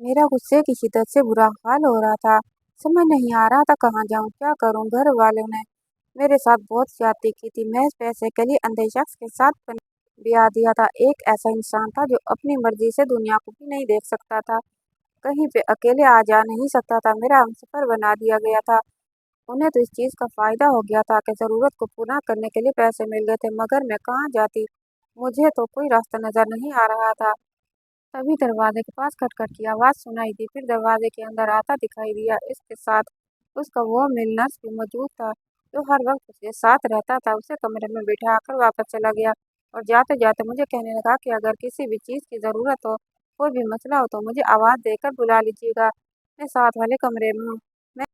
मेरा गुस्से की शिद्दत से बुरा हाल हो रहा था। समझ नहीं आ रहा था कहाँ जाऊँ, क्या करूँ। घर वालों ने मेरे साथ बहुत ज्यादती की थी। महज पैसे के लिए अंधे शख्स के साथ ब्याह दिया था। एक ऐसा इंसान था जो अपनी मर्जी से दुनिया को भी नहीं देख सकता था, कहीं पे अकेले आ जा नहीं सकता था। मेरा हमसफर बना दिया गया था। उन्हें तो इस चीज का फायदा हो गया था कि जरूरत को पूरा करने के लिए पैसे मिल गए थे, मगर मैं कहाँ जाती। मुझे तो कोई रास्ता नजर नहीं आ रहा था। तभी दरवाजे के पास खटखट की आवाज सुनाई दी। फिर दरवाजे के अंदर आता दिखाई दिया। इसके साथ उसका वो मिलनर्स भी मौजूद था जो हर वक्त उसके साथ रहता था। उसे कमरे में बिठा कर वापस चला गया और जाते जाते मुझे कहने लगा कि अगर किसी भी चीज़ की ज़रूरत हो, कोई भी मसला हो, तो मुझे आवाज़ देकर बुला लीजिएगा। मैं साथ वाले कमरे में हूँ। मैं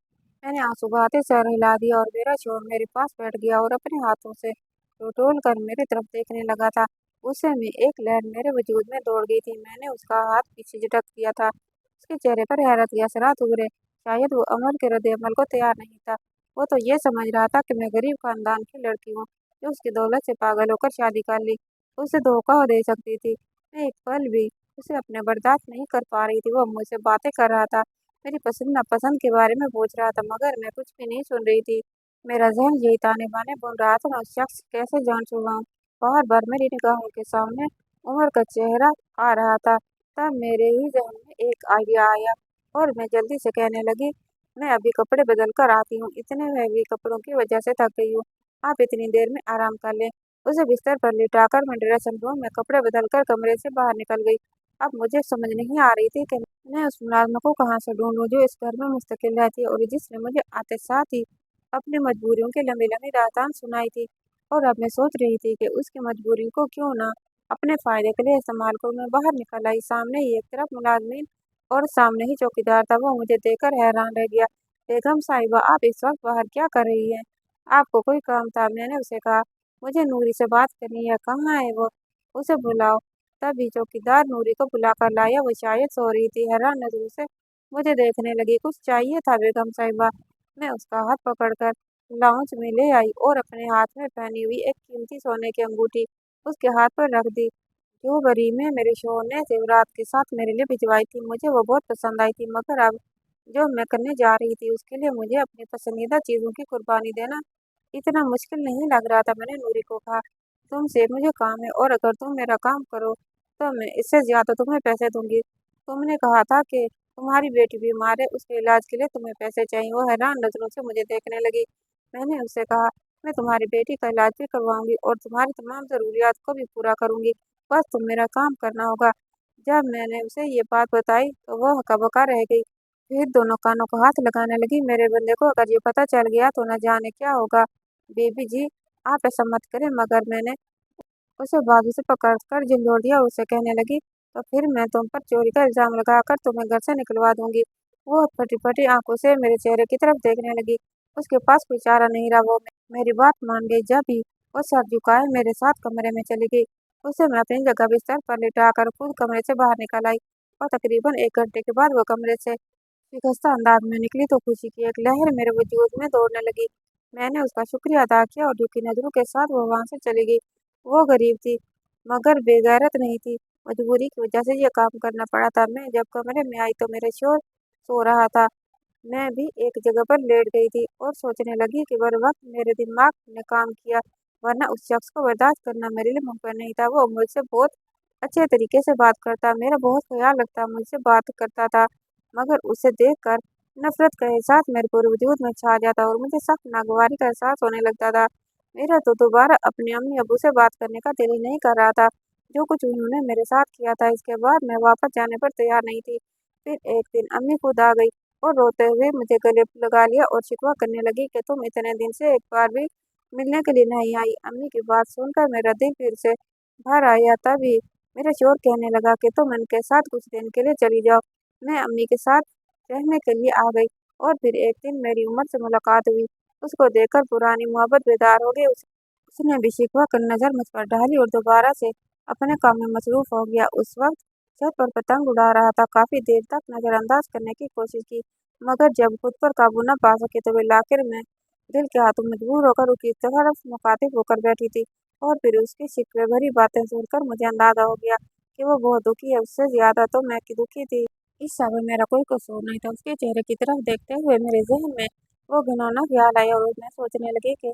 मैंने आंसू बहाते सर हिला दिया और मेरा शोर मेरे पास बैठ गया और अपने हाथों से टटोल कर मेरी तरफ देखने लगा था। गुस्से में एक लहर मेरे वजूद में दौड़ गई थी। मैंने उसका हाथ पीछे झटक दिया था। उसके चेहरे पर हैरत या असरात उभरे। शायद वो अमल के रद्द अमल को तैयार नहीं था। वो तो ये समझ रहा था कि मैं गरीब खानदान की लड़की हूँ जो उसकी दौलत से पागल होकर शादी कर ली। उसे धोखा हो दे सकती थी। मैं एक पल भी उसे अपने बर्दाश्त नहीं कर पा रही थी। वो मुझसे बातें कर रहा था, मेरी पसंद नापसंद के बारे में पूछ रहा था, मगर मैं कुछ भी नहीं सुन रही थी। मेरा जहन यही ताने बाने बुन रहा था, मैं उस शख्स कैसे जान छुड़ाऊं। बार बार मेरी निगाहों के सामने उमर का चेहरा आ रहा था। तब मेरे ही जहन में एक आइडिया आया और मैं जल्दी से कहने लगी, मैं अभी कपड़े बदल कर आती हूँ। इतने हैवी कपड़ों की वजह से थक गई हूँ। आप इतनी देर में आराम कर लें। उसे बिस्तर पर लिटाकर मैं ड्रेसिंग रूम में कपड़े बदल कर कमरे से बाहर निकल गई। अब मुझे समझ नहीं आ रही थी कि मैं उस मुलाजमा को कहाँ से ढूंढूं जो इस घर में मुस्तकिल रहती है और जिसने मुझे आते साथ ही अपनी मजबूरियों की लंबी लंबी दास्तान सुनाई थी। और अब मैं सोच रही थी कि उसकी मजबूरी को क्यों ना अपने फायदे के लिए इस्तेमाल करूं। मैं बाहर निकल आई। सामने ही एक तरफ मुलाजमीन और सामने ही चौकीदार था। वो मुझे देखकर हैरान रह गया। बेगम साहिबा, आप इस वक्त बाहर क्या कर रही हैं? आपको कोई काम था? मैंने उसे कहा, मुझे नूरी से बात करनी है। कहाँ है वो? उसे बुलाओ। तभी चौकीदार नूरी को बुलाकर लाया। वो शायद सो रही थी। हैरान नजरों से मुझे देखने लगी। कुछ चाहिए था बेगम साहिबा? मैं उसका हाथ पकड़कर लाउंज में ले आई और अपने हाथ में पहनी हुई एक कीमती सोने की अंगूठी उसके हाथ पर रख दी, जो बरी में मेरे शोहर ने जेवरात के साथ मेरे लिए भिजवाई थी। मुझे वो बहुत पसंद आई थी, मगर अब जो मैं करने जा रही थी उसके लिए मुझे अपनी पसंदीदा चीज़ों की कुर्बानी देना इतना मुश्किल नहीं लग रहा था। मैंने नूरी को कहा, तुमसे मुझे काम है और अगर तुम मेरा काम करो तो मैं इससे ज्यादा तुम्हें पैसे दूंगी। तुमने कहा था कि तुम्हारी बेटी बीमार है, उसके इलाज के लिए तुम्हें पैसे चाहिए। वो हैरान नजरों से मुझे देखने लगी। मैंने उससे कहा, मैं तुम्हारी बेटी का इलाज भी करवाऊंगी और तुम्हारी तमाम जरूरियात को भी पूरा करूंगी। बस तुम मेरा काम करना होगा। जब मैंने उसे ये बात बताई तो वो हक्का रह गई। फिर दोनों कानों को हाथ लगाने लगी। मेरे बंदे को अगर ये पता चल गया तो न जाने क्या होगा। बेबी जी, आप ऐसा मत करें। मगर मैंने उसे बाजू से पकड़कर झंझोड़ दिया। उसे कहने लगी, तो फिर मैं तुम पर चोरी का इल्जाम लगाकर तुम्हें घर से निकलवा दूंगी। वो फटी फटी आंखों से मेरे चेहरे की तरफ देखने लगी। उसके पास कोई चारा नहीं रहा। वो मेरी बात मान गई। जब भी वो सर झुकाए मेरे साथ कमरे में चली गई। उसे मैं अपनी जगह बिस्तर पर लिटाकर खुद कमरे से बाहर निकल आई और तकरीबन 1 घंटे के बाद वो कमरे से शिकस्ता अंदाज में निकली तो खुशी की एक लहर मेरे वजूद में दौड़ने लगी। मैंने उसका शुक्रिया अदा किया और झुकी नजरों के साथ वो वहां से चली गई। वो गरीब थी मगर बेगैरत नहीं थी। मजबूरी की वजह से ये काम करना पड़ा था। मैं जब कमरे में आई तो मेरे शोर सो रहा था। मैं भी एक जगह पर लेट गई थी और सोचने लगी कि बर वक्त मेरे दिमाग ने काम किया, वरना उस शख्स को बर्दाश्त करना मेरे लिए मुमकिन नहीं था। वो मुझसे बहुत अच्छे तरीके से बात करता, मेरा बहुत ख्याल रखता, मुझसे बात करता था, मगर उसे देखकर नफरत का एहसास मेरे पूरे वजूद में छा जाता और मुझे सख्त नागवारी का एहसास होने लगता था। मेरा तो दोबारा अपने अम्मी अबू से बात करने का दिल ही नहीं कर रहा था। जो कुछ उन्होंने मेरे साथ किया था, इसके बाद मैं वापस जाने पर तैयार नहीं थी। फिर एक दिन अम्मी खुद आ गई और रोते हुए मुझे गले लगा लिया और शिकवा करने लगी कि तुम इतने दिन से एक बार भी मिलने के लिए नहीं आई। अम्मी की बात सुनकर मेरा दिल फिर से भर आया। तभी मेरा शोर कहने लगा कि तुम इनके साथ कुछ दिन के लिए चली जाओ। मैं अम्मी के साथ रहने के लिए आ गई और फिर एक दिन मेरी उमर से मुलाकात हुई। उसको देखकर पुरानी मोहब्बत बेदार हो गई। उसने भी शिकवा कर नजर मुझ पर डाली और दोबारा से अपने काम में मसरूफ हो गया। उस वक्त छत पर पतंग उड़ा रहा था। काफी देर तक नजरअंदाज करने की कोशिश की, मगर जब खुद पर काबू न पा सके तो वे आखिर में दिल के हाथों मजबूर होकर उसकी तरफ मुखातिब होकर बैठी थी। और फिर उसकी शिकवे भरी बातें सुनकर मुझे अंदाजा हो गया कि वो बहुत दुखी है। उससे ज्यादा तो मैं की दुखी थी। इस सब में मेरा कोई कसूर नहीं था। उसके चेहरे की तरफ देखते हुए मेरे जहन में वो घिनौना ख्याल आया और मैं सोचने लगी कि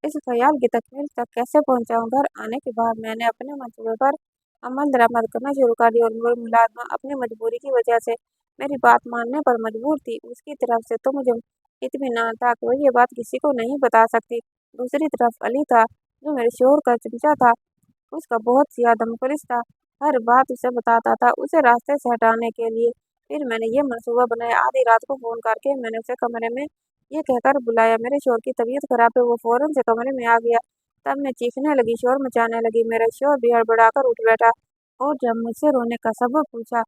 इस ख्याल की तकमील तक कैसे पहुंचाऊं। घर आने के बाद मैंने अपने मंसूबे पर अमल दरामद करना शुरू कर दिया और वो मुलाजमा अपनी मजबूरी की वजह से मेरी बात मानने पर मजबूर थी। उसकी तरफ से तो मुझे इत्मीनान था कि वो ये बात किसी को नहीं बता सकती। दूसरी तरफ अली था, जो मेरे शोहर का चमचा था। उसका बहुत ज्यादा मुखलिस था, हर बात उसे बताता था उसे रास्ते से हटाने के लिए। फिर मैंने ये मंसूबा बनाया, आधी रात को फ़ोन करके मैंने उसे कमरे में ये कहकर बुलाया मेरे शोहर की तबीयत खराब है। वो फ़ौरन से कमरे में आ गया। तब मैं चीखने लगी, शोर मचाने लगी। मेरा शोहर भी हड़बड़ाकर उठ बैठा और जब मुझसे रोने का सबब पूछा,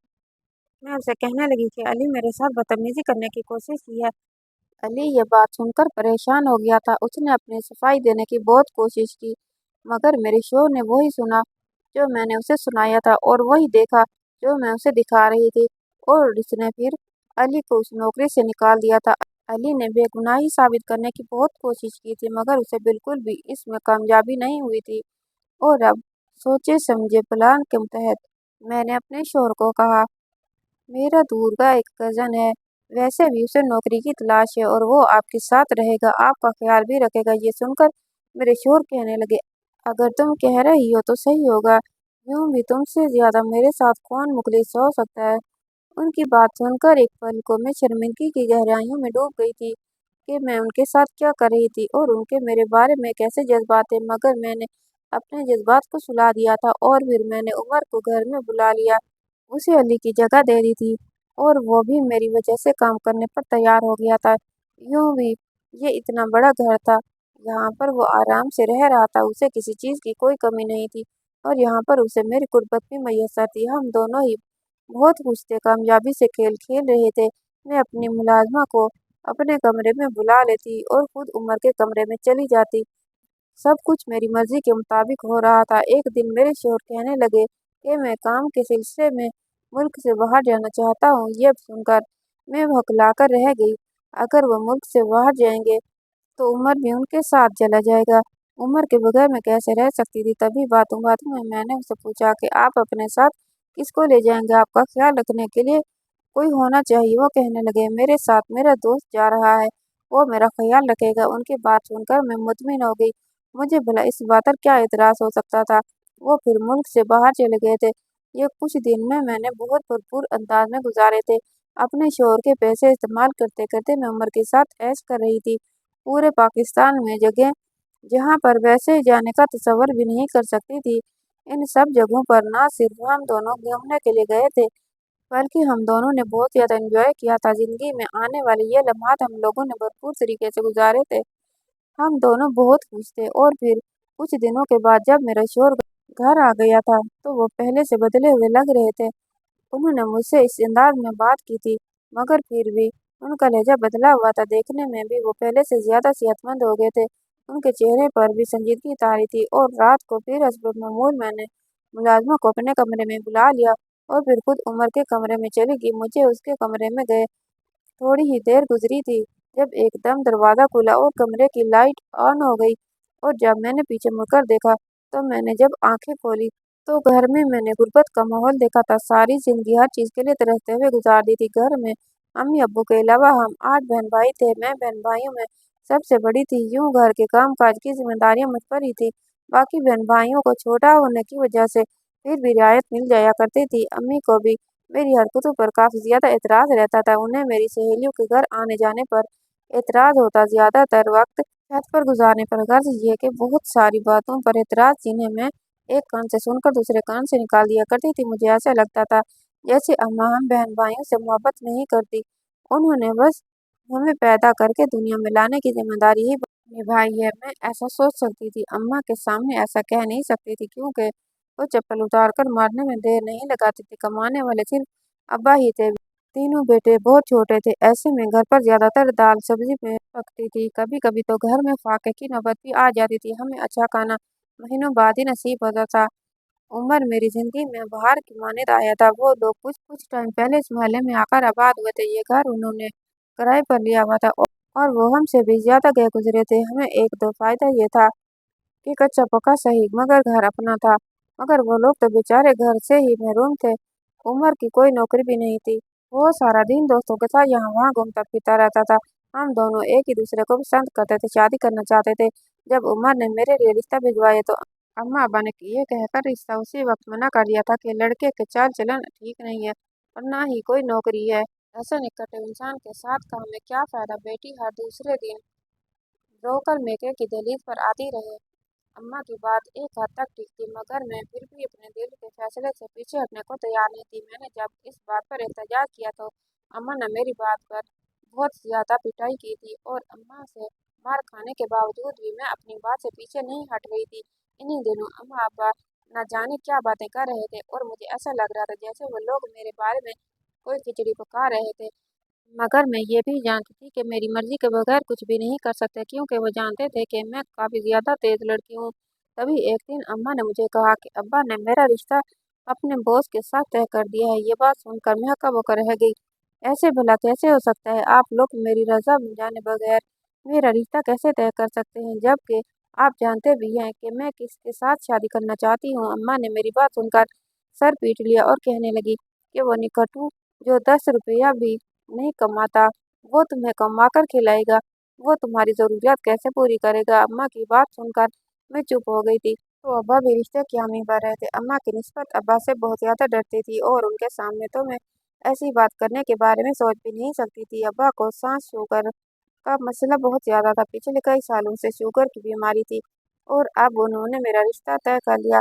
मैं उसे कहने लगी कि अली मेरे साथ बदतमीजी करने की कोशिश की है। अली ये बात सुनकर परेशान हो गया था। उसने अपनी सफाई देने की बहुत कोशिश की, मगर मेरे शोहर ने वही सुना जो मैंने उसे सुनाया था और वही देखा जो मैं उसे दिखा रही थी। और उसने फिर अली को उस नौकरी से निकाल दिया था। अली ने बेगुनाही साबित करने की बहुत कोशिश की थी, मगर उसे बिल्कुल भी इसमें कामयाबी नहीं हुई थी। और अब सोचे समझे प्लान के तहत मैंने अपने शोहर को कहा, मेरा दूर का एक कज़न है, वैसे भी उसे नौकरी की तलाश है और वो आपके साथ रहेगा, आपका ख्याल भी रखेगा। ये सुनकर मेरे शोहर कहने लगे, अगर तुम कह रही हो तो सही होगा, यूं भी तुमसे ज्यादा मेरे साथ कौन मुखलिस हो सकता है। उनकी बात सुनकर एक पल को मैं शर्मिंदगी की गहराइयों में डूब गई थी कि मैं उनके साथ क्या कर रही थी और उनके मेरे बारे में कैसे जज्बात थे। मगर मैंने अपने जज्बात को सुला दिया था और फिर मैंने उमर को घर में बुला लिया। उसे अली की जगह दे दी थी और वो भी मेरी वजह से काम करने पर तैयार हो गया था। यूं भी ये इतना बड़ा घर था, यहाँ पर वो आराम से रह रहा था, उसे किसी चीज़ की कोई कमी नहीं थी और यहाँ पर उसे मेरी कुर्बत भी मैसर थी। हम दोनों ही बहुत खुश थे, कामयाबी से खेल खेल रहे थे। मैं अपनी मुलाजमा को अपने कमरे में बुला लेती और खुद उमर के कमरे में चली जाती। सब कुछ मेरी मर्जी के मुताबिक हो रहा था। एक दिन मेरे शोहर कहने लगे कि मैं काम के सिलसिले में मुल्क से बाहर जाना चाहता हूँ। ये सुनकर मैं भौंकलाकर रह गई। अगर वो मुल्क से बाहर जाएंगे तो उमर भी उनके साथ चला जाएगा। उमर के बगैर मैं कैसे रह सकती थी। तभी बातों बातों में मैंने उसे पूछा कि आप अपने साथ किसको ले जाएंगे, आपका ख्याल रखने के लिए कोई होना चाहिए। वो कहने लगे, मेरे साथ मेरा दोस्त जा रहा है, वो मेरा ख्याल रखेगा। उनकी बात सुनकर मैं मुतमिन हो गई। मुझे भला इस बात पर क्या एतराज़ हो सकता था। वो फिर मुल्क से बाहर चले गए थे। ये कुछ दिन में मैंने बहुत भरपूर अंदाज में गुजारे थे। अपने शोहर के पैसे इस्तेमाल करते करते मैं उमर के साथ ऐश कर रही थी। पूरे पाकिस्तान में जगह जहाँ पर वैसे जाने का तसव्वुर भी नहीं कर सकती थी। इन सब जगहों पर ना सिर्फ हम दोनों घूमने के लिए गए थे, बल्कि हम दोनों ने बहुत ज़्यादा एंजॉय किया था। ज़िंदगी में आने वाले ये लम्हात हम लोगों ने भरपूर तरीके से गुजारे थे। हम दोनों बहुत खुश थे। और फिर कुछ दिनों के बाद जब मेरा शोहर घर आ गया था, तो वो पहले से बदले हुए लग रहे थे। उन्होंने मुझसे इस अंदाज में बात की थी, मगर फिर भी उनका लहजा बदला हुआ था। देखने में भी वो पहले से ज्यादा सेहतमंद हो गए थे। उनके चेहरे पर भी संजीदगी तारी थी। और रात को फिर हस्ब मामूल मैंने मुलाजमा को अपने कमरे में बुला लिया और फिर खुद उमर के कमरे में चली गई। मुझे उसके कमरे में गए थोड़ी ही देर गुजरी थी जब एकदम दरवाज़ा खुला और कमरे की लाइट ऑन हो गई। और जब मैंने पीछे मुड़कर देखा, तो मैंने जब आंखें खोली तो घर में मैंने गुर्बत का माहौल देखा था। सारी जिंदगी हर चीज़ के लिए तरसते हुए गुजार दी थी। घर में अम्मी अब्बू के अलावा हम 8 बहन भाई थे। मैं बहन भाइयों में सबसे बड़ी थी। यूं घर के काम काज की जिम्मेदारियां मुझ पर ही थी। बाकी बहन भाइयों को छोटा होने की वजह से फिर भी रियायत मिल जाया करती थी। अम्मी को भी मेरी हरकतों पर काफी ज्यादा एतराज रहता था। उन्हें मेरी सहेलियों के घर आने जाने पर एतराज होता, ज्यादातर वक्त छत पर गुजारने पर। गर्ज ये कि बहुत सारी बातों पर एतराज जिन्हें मैं एक कान से सुनकर दूसरे कान से निकाल दिया करती थी। मुझे ऐसा लगता था जैसे अम्मा हम बहन भाइयों से मोहब्बत नहीं करती, उन्होंने बस हमें पैदा करके दुनिया में लाने की जिम्मेदारी ही निभाई है। मैं ऐसा सोच सकती थी, अम्मा के सामने ऐसा कह नहीं सकती थी, क्योंकि वो चप्पल उतार कर मारने में देर नहीं लगाती थी। कमाने वाले सिर्फ अब्बा ही थे। तीनों बेटे बहुत छोटे थे। ऐसे में घर पर ज्यादातर दाल सब्जी में पकती थी। कभी कभी तो घर में फाके की नौबत भी आ जाती थी। हमें अच्छा खाना महीनों बाद ही नसीब होता था। उमर मेरी जिंदगी में बाहर की मानद आया था। वो लोग कुछ कुछ टाइम पहले इस मोहल्ले में आकर आबाद हुए थे। ये घर उन्होंने किराए पर लिया हुआ था और वो हमसे भी ज्यादा गए गुजरे थे। हमें एक दो फायदा ये था कि कच्चा पक्का सही मगर घर अपना था। मगर वो लोग तो बेचारे घर से ही महरूम थे। उमर की कोई नौकरी भी नहीं थी। वो सारा दिन दोस्तों के साथ यहाँ वहाँ घूमता फिरता रहता था। हम दोनों एक ही दूसरे को पसंद करते थे, शादी करना चाहते थे। जब उमर ने मेरे लिए रिश्ता भिजवाया तो अम्मा अब्बा ने ये कहकर रिश्ता उसी वक्त मना कर दिया था कि लड़के के चाल चलन ठीक नहीं है और ना ही कोई नौकरी है। ऐसे निकटे इंसान के साथ काम में क्या फायदा। बेटी हर दूसरे दिन रोकर मेके की दहलीज पर आती रहे। अम्मा की बात एक हद तक ठीक थी, मगर मैं फिर भी अपने दिल के फैसले से पीछे हटने को तैयार नहीं थी। मैंने जब इस बात पर एहतजाज किया तो अम्मा ने मेरी बात पर बहुत ज्यादा पिटाई की थी और अम्मा से मार खाने के बावजूद भी मैं अपनी बात से पीछे नहीं हट रही थी। इन्हीं दिनों अम्मा अब्बा न जाने क्या बातें कर रहे थे और मुझे ऐसा लग रहा था जैसे वो लोग मेरे बारे में कोई खिचड़ी पका रहे थे। मगर मैं ये भी जानती थी कि मेरी मर्जी के बगैर कुछ भी नहीं कर सकते, क्योंकि वो जानते थे कि मैं काफ़ी ज़्यादा तेज़ लड़की हूँ। तभी एक दिन अम्मा ने मुझे कहा कि अब्बा ने मेरा रिश्ता अपने बॉस के साथ तय कर दिया है। ये बात सुनकर मैं हक्का-बक्का रह गई। ऐसे भला कैसे हो सकता है? आप लोग मेरी रज़ा जाने बगैर मेरा रिश्ता कैसे तय कर सकते हैं, जबकि आप जानते भी हैं कि मैं किसके साथ शादी करना चाहती हूँ। अम्मा ने मेरी बात सुनकर सर पीट लिया और कहने लगी कि वो निकटू जो 10 रुपया भी नहीं कमाता, वो तुम्हें कमा कर खिलाएगा, वो तुम्हारी ज़रूरियात कैसे पूरी करेगा। अम्मा की बात सुनकर मैं चुप हो गई थी। तो अब्बा भी रिश्ते की हामी भर रहे थे। अम्मा की निस्बत अब्बा से बहुत ज़्यादा डरती थी और उनके सामने तो मैं ऐसी बात करने के बारे में सोच भी नहीं सकती थी। अब्बा को सांस शुगर का मसला बहुत ज़्यादा था। पिछले कई सालों से शुगर की बीमारी थी और अब उन्होंने मेरा रिश्ता तय कर लिया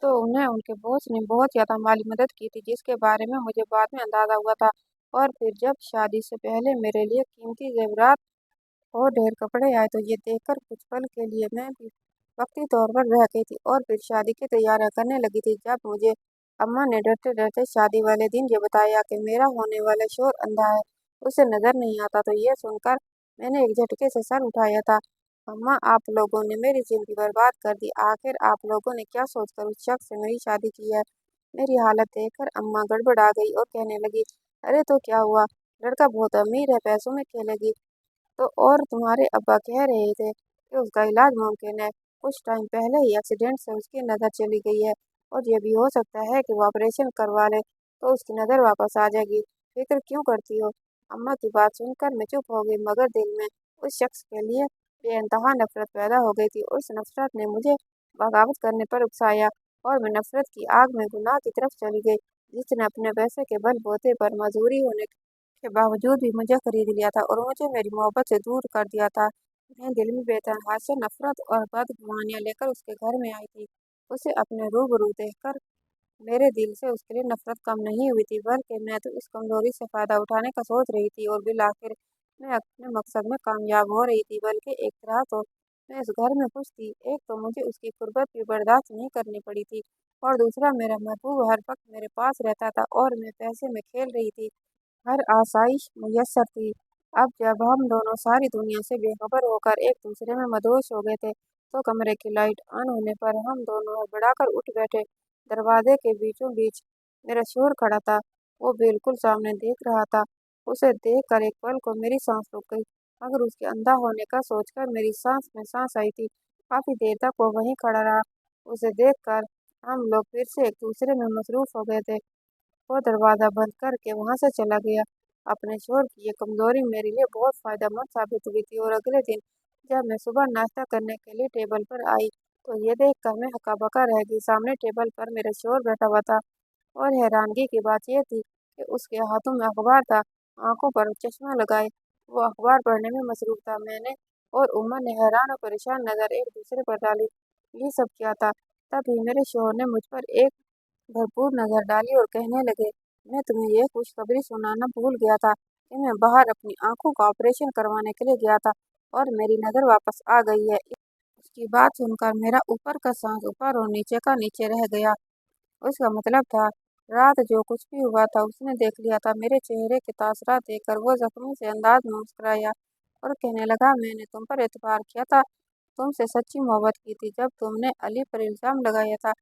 तो उन्हें उनके बॉस ने बहुत ज़्यादा माली मदद की थी, जिसके बारे में मुझे बाद में अंदाज़ा हुआ था। और फिर जब शादी से पहले मेरे लिए कीमती ज़ेवरात और ढेर कपड़े आए तो ये देखकर कुछ पल के लिए मैं भी वक्ती तौर पर रह गई थी और फिर शादी की तैयारियां करने लगी थी। जब मुझे अम्मा ने डरते डरते शादी वाले दिन ये बताया कि मेरा होने वाला शोहर अंधा है, उसे नजर नहीं आता, तो ये सुनकर मैंने एक झटके से सर उठाया था। अम्मा, आप लोगों ने मेरी जिंदगी बर्बाद कर दी। आखिर आप लोगों ने क्या सोचकर उस शख्स से मेरी शादी की है? मेरी हालत देखकर अम्मा गड़बड़ा गई और कहने लगी, अरे तो क्या हुआ, लड़का बहुत अमीर है, पैसों में खेलेगी तो। और तुम्हारे अब्बा कह रहे थे कि उसका इलाज मुमकिन है। कुछ टाइम पहले ही एक्सीडेंट से उसकी नज़र चली गई है और ये भी हो सकता है कि वो ऑपरेशन करवा ले तो उसकी नज़र वापस आ जाएगी। फिक्र क्यों करती हो? अम्मा की बात सुनकर मैं चुप हो गई, मगर दिल में उस शख्स के लिए बेइंतहा नफरत पैदा हो गई थी। उस नफरत ने मुझे बगावत करने पर उकसाया और मैं नफरत की आग में गुनाह की तरफ चली गई, जिसने अपने पैसे के बलबूते पर मजबूरी होने के बावजूद भी मुझे खरीद लिया था और मुझे मेरी मोहब्बत से दूर कर दिया था। मैं दिल में बेतहाशा से नफरत और बदगुमानियां लेकर उसके घर में आई थी। उसे अपने रूबरू देखकर मेरे दिल से उसके लिए नफरत कम नहीं हुई थी, बल्कि मैं तो इस कमजोरी से फायदा उठाने का सोच रही थी और बिल आखिर मैं अपने मकसद में कामयाब हो रही थी। बल्कि एक तरह तो मैं इस घर में खुश थी। एक तो मुझे उसकी गुर्बत भी बर्दाश्त नहीं करनी पड़ी थी और दूसरा मेरा महबूब हर वक्त मेरे पास रहता था और मैं पैसे में खेल रही थी। हर आसाइश मुयस्सर थी। अब जब हम दोनों सारी दुनिया से बेखबर होकर एक दूसरे में मदहोश हो गए थे, तो कमरे की लाइट ऑन होने पर हम दोनों हड़बड़ाकर उठ बैठे। दरवाजे के बीचों बीच मेरा शोहर खड़ा था। वो बिल्कुल सामने देख रहा था। उसे देखकर एक पल को मेरी सांस रुक गई, मगर उसके अंधा होने का सोचकर मेरी सांस में सांस आई थी। काफी देर तक वो वहीं खड़ा रहा। उसे देखकर हम लोग फिर से एक दूसरे में मसरूफ हो गए थे। वो दरवाज़ा बंद करके वहाँ से चला गया। अपने शोर की ये कमज़ोरी मेरे लिए बहुत फ़ायदेमंद साबित हुई थी और अगले दिन जब मैं सुबह नाश्ता करने के लिए टेबल पर आई, तो ये देखकर मैं हक्का-बक्का रह गई। सामने टेबल पर मेरा शोहर बैठा हुआ था और हैरानगी की बात यह थी कि उसके हाथों में अखबार था, आंखों पर चश्मा लगाए वो अखबार पढ़ने में मसरूफ था। मैंने और उमर ने हैरान और परेशान नज़र एक दूसरे पर डाली। ये सब क्या था? तभी मेरे शोहर ने मुझ पर एक भरपूर नजर डाली और कहने लगे, मैं तुम्हें यह खुशखबरी सुनाना भूल गया था कि मैं बाहर अपनी आंखों का ऑपरेशन करवाने के लिए गया था और मेरी नज़र वापस आ गई है। उसकी बात सुनकर मेरा ऊपर का सांस ऊपर और नीचे का नीचे रह गया। उसका मतलब था रात जो कुछ भी हुआ था उसने देख लिया था। मेरे चेहरे के तासरात देखकर वो जख्मी से अंदाज में मुस्कुराया और कहने लगा, मैंने तुम पर एतबार किया था, तुमसे सच्ची मोहब्बत की थी। जब तुमने अली पर इल्ज़ाम लगाया था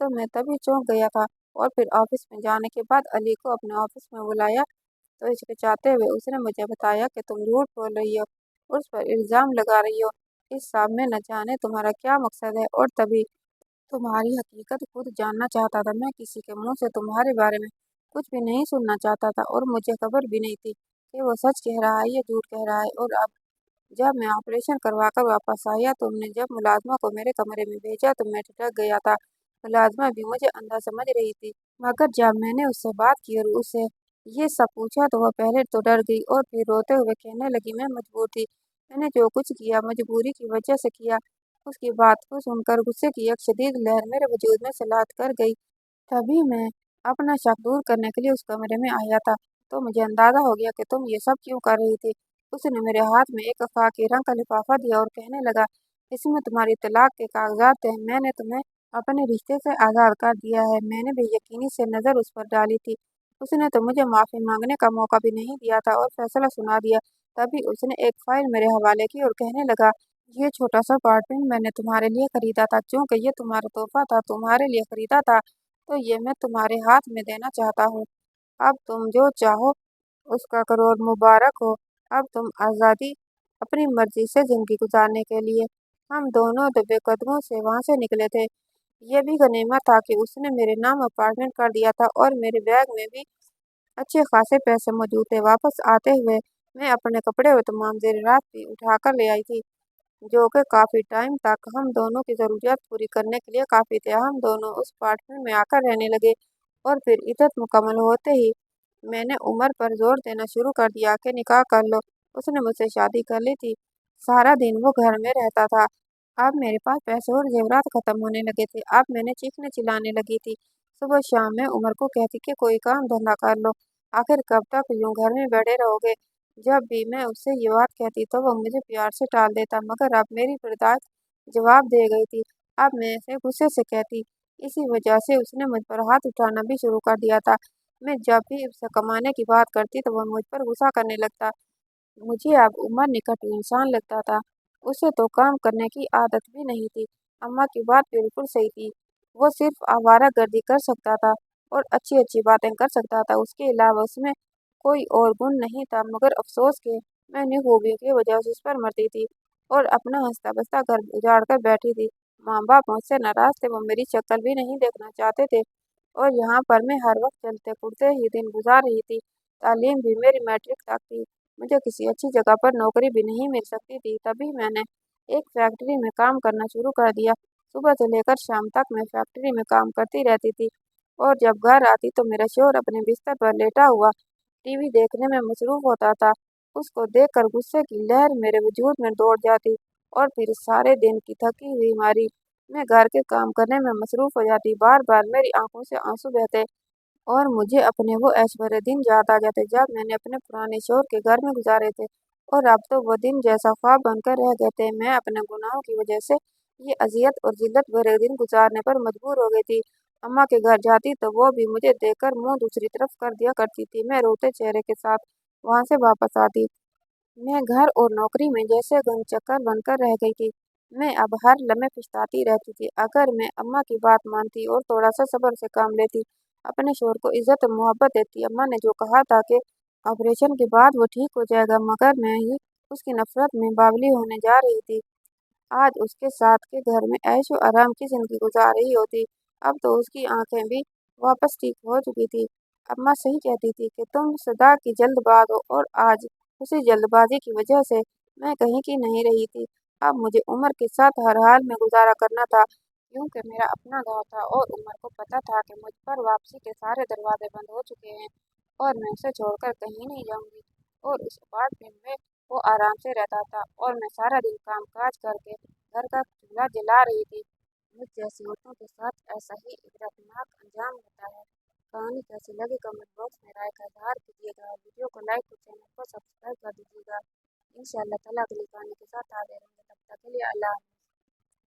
तो मैं तभी चौंक गया था और फिर ऑफिस में जाने के बाद अली को अपने ऑफिस में बुलाया तो हिचकिचाते हुए उसने मुझे बताया कि तुम झूठ बोल रही हो, उस पर इल्ज़ाम लगा रही हो। इस सब में न जाने तुम्हारा क्या मकसद है और तभी तुम्हारी हकीकत खुद जानना चाहता था। मैं किसी के मुंह से तुम्हारे बारे में कुछ भी नहीं सुनना चाहता था और मुझे खबर भी नहीं थी कि वो सच कह रहा है या झूठ कह रहा है। और अब जब मैं ऑपरेशन करवाकर वापस आया, तुमने जब मुलाजमा को मेरे कमरे में भेजा तो मैं ठिठक गया था। मुलाजमा भी मुझे अंधा समझ रही थी, मगर जब मैंने उससे बात की और उसे ये सब पूछा तो वह पहले तो डर गई और फिर रोते हुए कहने लगी, मैं मजबूर थी, मैंने जो कुछ किया मजबूरी की वजह से किया। उसकी बात को सुनकर गुस्से की एक शदीद लहर मेरे वजूद में सलात कर गई। तभी मैं अपना शक दूर करने के लिए उस कमरे में आया था, तो मुझे अंदाजा हो गया कि तुम ये सब क्यों कर रही थी। उसने मेरे हाथ में एक खाकी रंग का लिफाफा दिया और कहने लगा, इसमें तुम्हारी तलाक के कागजात हैं। मैंने तुम्हें अपने रिश्ते से आज़ाद कर दिया है। मैंने भी यकीनी से नज़र उस पर डाली थी। उसने तो मुझे माफ़ी मांगने का मौका भी नहीं दिया था और फैसला सुना दिया। तभी उसने एक फाइल मेरे हवाले की और कहने लगा, ये छोटा सा अपार्टमेंट मैंने तुम्हारे लिए खरीदा था, क्योंकि ये तुम्हारा तोहफा था, तुम्हारे लिए खरीदा था, तो ये मैं तुम्हारे हाथ में देना चाहता हूँ। अब तुम जो चाहो उसका करो और मुबारक हो। अब तुम आज़ादी अपनी मर्जी से ज़िंदगी गुजारने के लिए। हम दोनों दबे कदमों से वहाँ से निकले थे। ये भी गनीमत था कि उसने मेरे नाम अपार्टमेंट कर दिया था और मेरे बैग में भी अच्छे खासे पैसे मौजूद थे। वापस आते हुए मैं अपने कपड़े और तमाम ज़ेवरात भी उठा कर ले आई थी, जो कि काफ़ी टाइम तक हम दोनों की ज़रूरियात पूरी करने के लिए काफ़ी थे। हम दोनों उस अपार्टमेंट में आकर रहने लगे और फिर इद्दत मुकम्मल होते ही मैंने उमर पर जोर देना शुरू कर दिया कि निकाह कर लो। उसने मुझसे शादी कर ली थी। सारा दिन वो घर में रहता था। अब मेरे पास पैसे और ज़ेवरात ख़त्म होने लगे थे। अब मैंने चीखने चिल्लाने लगी थी। सुबह शाम मैं उमर को कहती कि कोई काम धंधा कर लो। आखिर कब तक यूं घर में बैठे रहोगे। जब भी मैं उससे ये बात कहती तो वह मुझे प्यार से टाल देता, मगर अब मेरी बर्दाश्त जवाब दे गई थी। अब मैं इसे गुस्से से कहती। इसी वजह से उसने मुझ पर हाथ उठाना भी शुरू कर दिया था। मैं जब भी उससे कमाने की बात करती तो वह मुझ पर गुस्सा करने लगता। मुझे अब उमर निकट इंसान लगता था। उसे तो काम करने की आदत भी नहीं थी। अम्मा की बात बिल्कुल सही थी। वो सिर्फ आवारागर्दी कर सकता था और अच्छी अच्छी बातें कर सकता था। उसके अलावा उसमें कोई और गुण नहीं था, मगर अफसोस के मैं उन्हीं खूबियों की वजह से उस पर मरती थी और अपना हंसता बसता घर उजाड़ कर बैठी थी। माँ बाप मुझसे नाराज थे, वो मेरी शक्ल भी नहीं देखना चाहते थे और यहाँ पर मैं हर वक्त चलते फिरते ही दिन गुजार रही थी। तालीम भी मेरी मैट्रिक तक थी। मुझे किसी अच्छी जगह पर नौकरी भी नहीं मिल सकती थी। तभी मैंने एक फैक्ट्री में काम करना शुरू कर दिया। सुबह से लेकर शाम तक मैं फैक्ट्री में काम करती रहती थी और जब घर आती तो मेरा शौहर अपने बिस्तर पर लेटा हुआ टीवी देखने में मसरूफ होता था। उसको देखकर गुस्से की लहर मेरे वजूद में दौड़ जाती और फिर सारे दिन की थकी हुई मारी मैं घर के काम करने में मसरूफ हो जाती। बार बार मेरी आंखों से आंसू बहते और मुझे अपने वो ऐश्वर्य दिन याद आ जाते जब मैंने अपने पुराने शौहर के घर में गुजारे थे। और अब तो वो दिन जैसा ख्वाब बनकर रह गए थे। मैं अपने गुनाहों की वजह से ये अजियत और जिल्लत भरे दिन गुजारने पर मजबूर हो गई थी। अम्मा के घर जाती तो वो भी मुझे देखकर मुंह दूसरी तरफ कर दिया करती थी। मैं रोते चेहरे के साथ वहां से वापस आती। मैं घर और नौकरी में जैसे गन चक्कर बनकर रह गई थी। मैं अब हर लम्हे पछताती रहती थी। अगर मैं अम्मा की बात मानती और थोड़ा सा सब्र से काम लेती, अपने शौहर को इज्जत और मोहब्बत देती। अम्मा ने जो कहा था कि ऑपरेशन के बाद वो ठीक हो जाएगा, मगर मैं ही उसकी नफरत में बावली होने जा रही थी। आज उसके साथ के घर में ऐशो आराम की जिंदगी गुजार रही होती। अब तो उसकी आंखें भी वापस ठीक हो चुकी थी। अम्मा सही कहती थी कि तुम सदा की जल्दबाज हो और आज उसी जल्दबाजी की वजह से मैं कहीं की नहीं रही थी। अब मुझे उमर के साथ हर हाल में गुजारा करना था, क्योंकि मेरा अपना गांव था और उमर को पता था कि मुझ पर वापसी के सारे दरवाजे बंद हो चुके हैं और मैं उसे छोड़कर कहीं नहीं जाऊंगी। और उस अपार्टमेंट में वो आराम से रहता था और मैं सारा दिन काम काज करके घर का चूल्हा जला रही थी। मुझ जैसी औरतों के साथ ऐसा ही इबरतनाक अंजाम होता है। कहानी कैसी लगी कमेंट बॉक्स में राय का इजहार कीजिएगा। वीडियो को लाइक और चैनल को सब्सक्राइब कर दीजिएगा। इंशाअल्लाह ताला अगली कहानी के साथ हाजिर होंगे। तब तक के लिए अल्लाह हाफ़िज़।